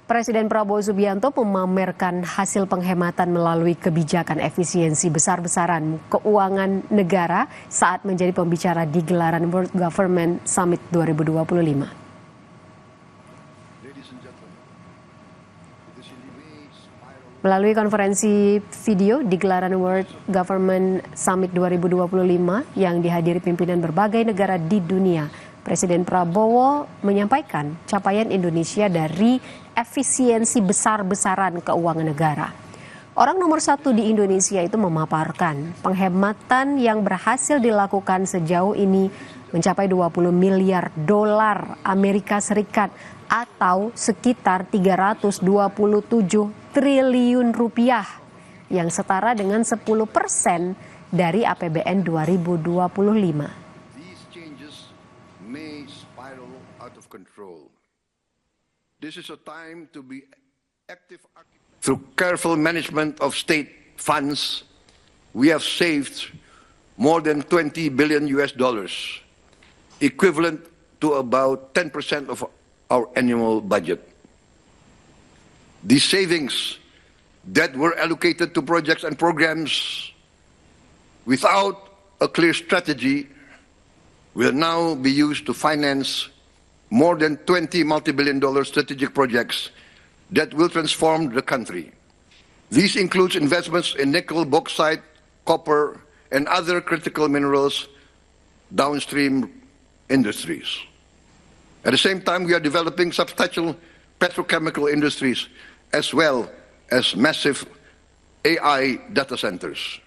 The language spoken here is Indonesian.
Presiden Prabowo Subianto memamerkan hasil penghematan melalui kebijakan efisiensi besar-besaran keuangan negara saat menjadi pembicara di gelaran World Government Summit 2025. Melalui konferensi video di gelaran World Government Summit 2025 yang dihadiri pimpinan berbagai negara di dunia, Presiden Prabowo menyampaikan capaian Indonesia dari efisiensi besar-besaran keuangan negara. Orang nomor satu di Indonesia itu memaparkan penghematan yang berhasil dilakukan sejauh ini mencapai 20 miliar dolar Amerika Serikat atau sekitar 327 triliun rupiah yang setara dengan 10% dari APBN 2025. May spiral out of control. This is a time to be active. Through careful management of state funds, we have saved more than $20 billion, equivalent to about 10% of our annual budget. These savings that were allocated to projects and programs without a clear strategy will now be used to finance more than 20 multi-billion-dollar strategic projects that will transform the country. These include investments in nickel, bauxite, copper, and other critical minerals downstream industries. At the same time, we are developing substantial petrochemical industries as well as massive AI data centers.